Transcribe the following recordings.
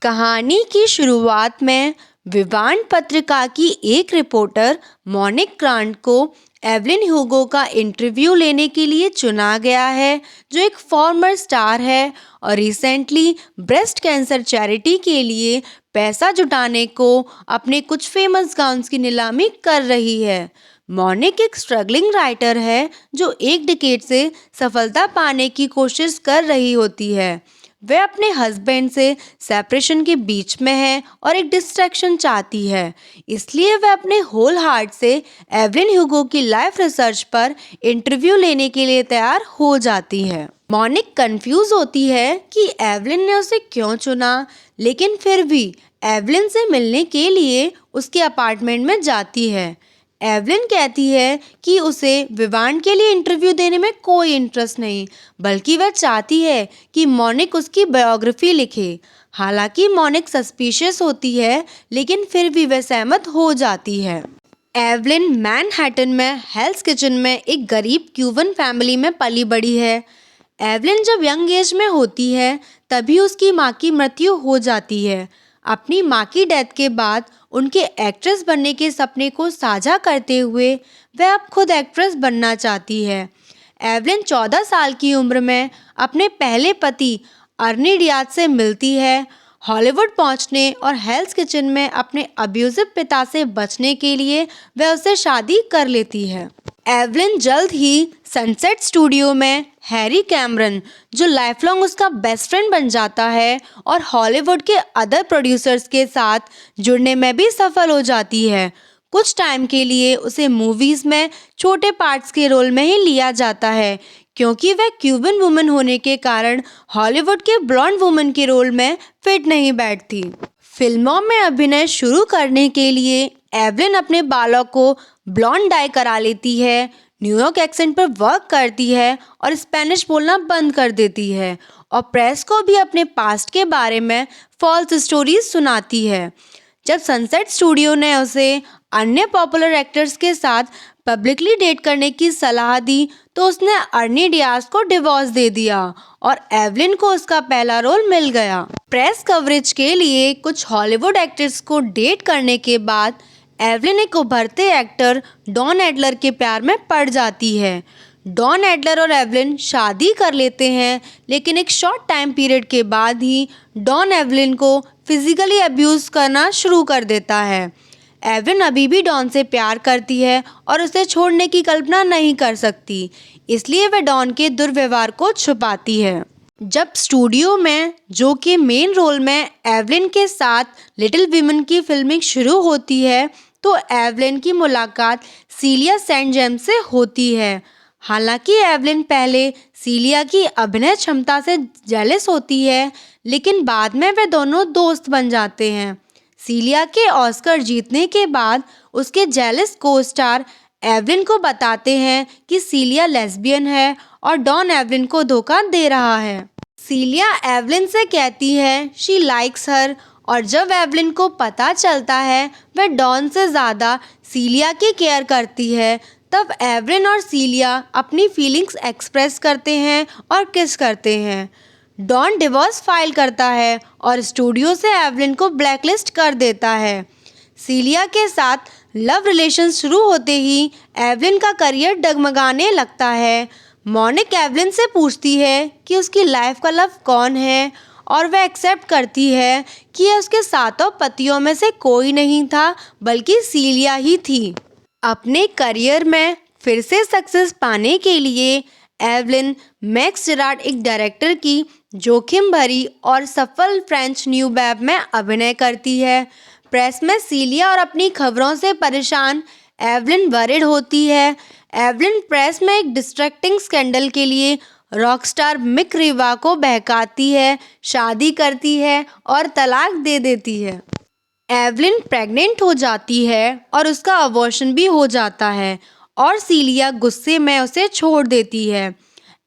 कहानी की शुरुआत में विवान पत्रिका की एक रिपोर्टर मोनिक ग्रांट को एवलिन ह्यूगो का इंटरव्यू लेने के लिए चुना गया है, जो एक फॉर्मर स्टार है और रिसेंटली ब्रेस्ट कैंसर चैरिटी के लिए पैसा जुटाने को अपने कुछ फेमस गाउन्स की नीलामी कर रही है। मोनिक एक स्ट्रगलिंग राइटर है जो एक डिकेड से सफलता पाने की कोशिश कर रही होती है। वह अपने हस्बैंड से सेपरेशन के बीच में है और एक डिस्ट्रैक्शन चाहती है, इसलिए वह अपने होल हार्ट से एवलिन ह्यूगो की लाइफ रिसर्च पर इंटरव्यू लेने के लिए तैयार हो जाती है। मोनिक कंफ्यूज होती है कि एवलिन ने उसे क्यों चुना, लेकिन फिर भी एवलिन से मिलने के लिए उसके अपार्टमेंट में जाती है। एवलिन कहती है कि उसे विवान के लिए इंटरव्यू देने में कोई इंटरेस्ट नहीं, बल्कि वह चाहती है कि मोनिक उसकी बायोग्राफी लिखे। हालांकि मोनिक सस्पिशियस होती है, लेकिन फिर भी वह सहमत हो जाती है। एवलिन मैनहट्टन में हेल्स किचन में एक गरीब क्यूबन फैमिली में पली बड़ी है। एवलिन जब यंग एज में होती है तभी उसकी माँ की मृत्यु हो जाती है। अपनी माँ की डेथ के बाद उनके एक्ट्रेस बनने के सपने को साझा करते हुए वह अब खुद एक्ट्रेस बनना चाहती है। एवलिन 14 साल की उम्र में अपने पहले पति अर्नी डियाज से मिलती है। हॉलीवुड पहुंचने और हेल्स किचन में अपने अब्यूजिव पिता से बचने के लिए वह उससे शादी कर लेती है। एवलिन जल्द ही सनसेट स्टूडियो में हैरी कैमरन, जो लाइफ लॉन्ग उसका बेस्ट फ्रेंड बन जाता है, और हॉलीवुड के अदर प्रोड्यूसर्स के साथ जुड़ने में भी सफल हो जाती है। कुछ टाइम के लिए उसे मूवीज़ में छोटे पार्ट्स के रोल में ही लिया जाता है, क्योंकि वह क्यूबन वुमन होने के कारण हॉलीवुड के ब्लॉन्ड वुमन के रोल में फिट नहीं बैठती। फिल्मों में अभिनय शुरू करने के लिए एवलिन अपने बालों को ब्लॉन्ड डाई करा लेती है, न्यूयॉर्क एक्सेंट पर वर्क करती है और स्पेनिश बोलना बंद कर देती है, और प्रेस को भी अपने पास्ट के बारे में फॉल्स स्टोरीज सुनाती है। जब सनसेट स्टूडियो ने उसे अन्य पॉपुलर एक्टर्स के साथ पब्लिकली डेट करने की सलाह दी तो उसने अर्नी डियाज को डिवोर्स दे दिया और एवलिन को उसका पहला रोल मिल गया। प्रेस कवरेज के लिए कुछ हॉलीवुड एक्टर्स को डेट करने के बाद एवलिन एक उभरते एक्टर डॉन एडलर के प्यार में पड़ जाती है। डॉन एडलर और एवलिन शादी कर लेते हैं, लेकिन एक शॉर्ट टाइम पीरियड के बाद ही डॉन एवलिन को फिजिकली अब्यूज़ करना शुरू कर देता है। एवलिन अभी भी डॉन से प्यार करती है और उसे छोड़ने की कल्पना नहीं कर सकती, इसलिए वह डॉन के दुर्व्यवहार को छुपाती है। जब स्टूडियो में जो कि मेन रोल में एवलिन के साथ लिटिल विमेन की फिल्मिंग शुरू होती है तो एवलिन की मुलाकात सीलिया सेंट जेम्स से होती है। हालांकि एवलिन पहले सीलिया की अभिनय क्षमता से जेलस होती है, लेकिन बाद में वे दोनों दोस्त बन जाते हैं। सीलिया के ऑस्कर जीतने के बाद उसके जेलस को स्टार एवलिन को बताते हैं कि सीलिया लेस्बियन है और डॉन एवलिन को धोखा दे रहा है। सीलिया एवलिन से कहती है शी लाइक्स हर, और जब एवलिन को पता चलता है वह डॉन से ज़्यादा सीलिया की केयर करती है, तब एवलिन और सीलिया अपनी फीलिंग्स एक्सप्रेस करते हैं और किस करते हैं। डॉन डिवोर्स फाइल करता है और स्टूडियो से एवलिन को ब्लैकलिस्ट कर देता है। सीलिया के साथ लव रिलेशन शुरू होते ही एवलिन का करियर डगमगाने लगता है। मोनिक एवलिन से पूछती है कि उसकी लाइफ का लव कौन है, और वह एक्सेप्ट करती है कि यह उसके 7 पतियों में से कोई नहीं था, बल्कि सीलिया ही थी। अपने करियर में फिर से सक्सेस पाने के लिए एवलिन मैक्स जेरार्ड, एक डायरेक्टर की जोखिम भरी और सफल फ्रेंच न्यू वेव में अभिनय करती है। प्रेस में सीलिया और अपनी खबरों से परेशान एवलिन वरिड होती है। एवलिन प्रेस में एक डिस्ट्रैक्टिंग स्कैंडल के लिए रॉकस्टार मिक रिवा को बहकाती है, शादी करती है और तलाक दे देती है। एवलिन प्रेग्नेंट हो जाती है और उसका अबॉर्शन भी हो जाता है और सीलिया गुस्से में उसे छोड़ देती है।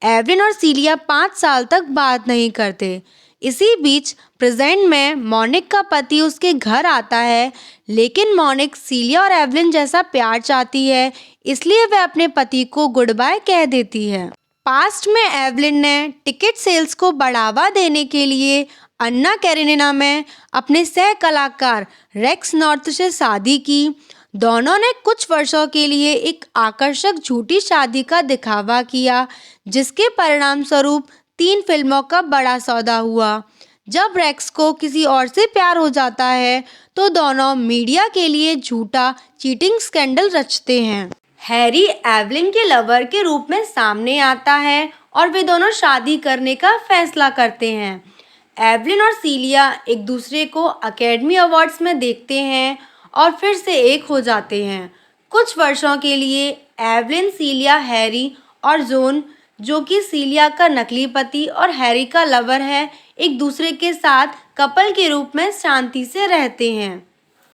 एवलिन और सीलिया 5 साल तक बात नहीं करते। इसी बीच प्रेजेंट में मोनिक का पति उसके घर आता है, लेकिन मोनिक सीलिया और एवलिन जैसा प्यार चाहती है, इसलिए वह अपने पति को गुड बाय कह देती है। पास्ट में एवलिन ने टिकट सेल्स को बढ़ावा देने के लिए अन्ना कैरेनिना में अपने सह कलाकार रेक्स नॉर्थ से शादी की। दोनों ने कुछ वर्षों के लिए एक आकर्षक झूठी शादी का दिखावा किया, जिसके परिणाम स्वरूप 3 फिल्मों का बड़ा सौदा हुआ। जब रेक्स को किसी और से प्यार हो जाता है तो दोनों मीडिया के लिए झूठा चीटिंग स्कैंडल रचते हैं। हैरी एवलिन के लवर के रूप में सामने आता है और वे दोनों शादी करने का फैसला करते हैं। एवलिन और सीलिया एक दूसरे को अकेडमी अवार्ड्स में देखते हैं और फिर से एक हो जाते हैं। कुछ वर्षों के लिए एवलिन, सीलिया, हैरी और जॉन, जो कि सीलिया का नकली पति और हैरी का लवर है, एक दूसरे के साथ कपल के रूप में शांति से रहते हैं।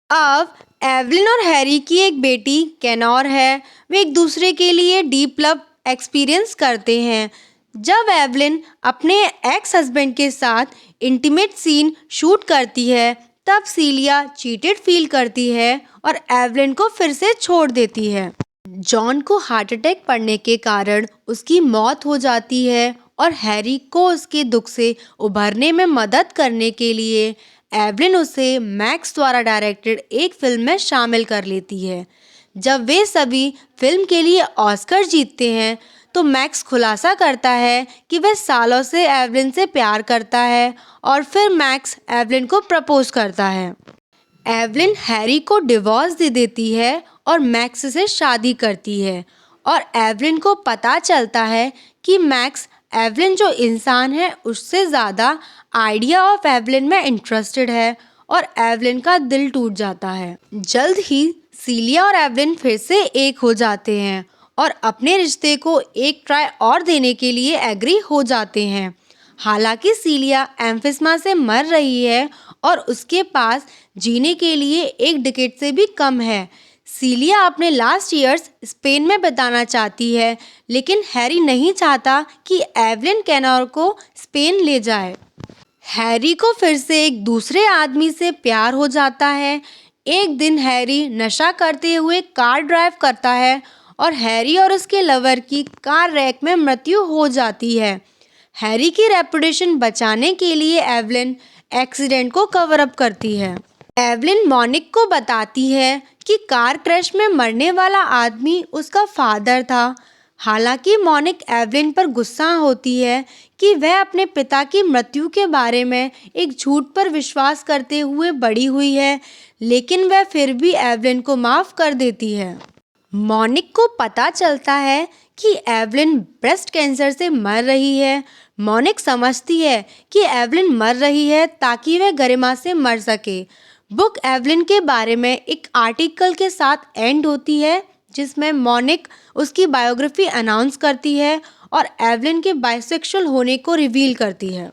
अब एवलिन और हैरी की एक बेटी केनोर है। वे एक दूसरे के लिए डीप लव एक्सपीरियंस करते हैं। जब एवलिन अपने एक्स हस्बैंड के साथ इंटीमेट सीन शूट करती है, तब सीलिया चीटेड फील करती है और एवलिन को फिर से छोड़ देती है। जॉन को हार्ट अटैक पड़ने के कारण उसकी मौत हो जाती है और हैरी को उसके दुख से उभरने में मदद करने के लिए एवलिन उसे मैक्स द्वारा डायरेक्टेड एक फिल्म में शामिल कर लेती है। जब वे सभी फिल्म के लिए ऑस्कर जीतते हैं तो मैक्स खुलासा करता है कि वह सालों से एवलिन से प्यार करता है और फिर मैक्स एवलिन को प्रपोज करता है। एवलिन हैरी को डिवोर्स दे देती है और मैक्स से शादी करती है और एवलिन को पता चलता है कि मैक्स एवलिन जो इंसान है उससे ज़्यादा आइडिया ऑफ एवलिन में इंटरेस्टेड है और एवलिन का दिल टूट जाता है। जल्द ही सीलिया और एवलिन फिर से एक हो जाते हैं और अपने रिश्ते को एक ट्राई और देने के लिए एग्री हो जाते हैं। हालांकि सीलिया एम्फिस्मा से मर रही है और उसके पास जीने के लिए 1 डिकेड से भी कम है। सीलिया अपने लास्ट ईयर्स स्पेन में बिताना चाहती है, लेकिन हैरी नहीं चाहता कि एवलिन केनोर को स्पेन ले जाए। हैरी को फिर से एक दूसरे आदमी से प्यार हो जाता है। एक दिन हैरी नशा करते हुए कार ड्राइव करता है और हैरी और उसके लवर की कार रैक में मृत्यु हो जाती है। हैरी की रेपुटेशन बचाने के लिए एवलिन एक्सीडेंट को कवर अप करती है। एवलिन मॉनिक को बताती है कि कार क्रैश में मरने वाला आदमी उसका फादर था। हालांकि मॉनिक एवलिन पर गुस्सा होती है कि वह अपने पिता की मृत्यु के बारे में एक झूठ पर विश्वास करते हुए बड़ी हुई है, लेकिन वह फिर भी एवलिन को माफ़ कर देती है। मॉनिक को पता चलता है कि एवलिन ब्रेस्ट कैंसर से मर रही है। मॉनिक समझती है कि एवलिन मर रही है ताकि वह गरिमा से मर सके। बुक एवलिन के बारे में एक आर्टिकल के साथ एंड होती है, जिसमें मॉनिक उसकी बायोग्राफी अनाउंस करती है और एवलिन के बाइसेक्सुअल होने को रिवील करती है।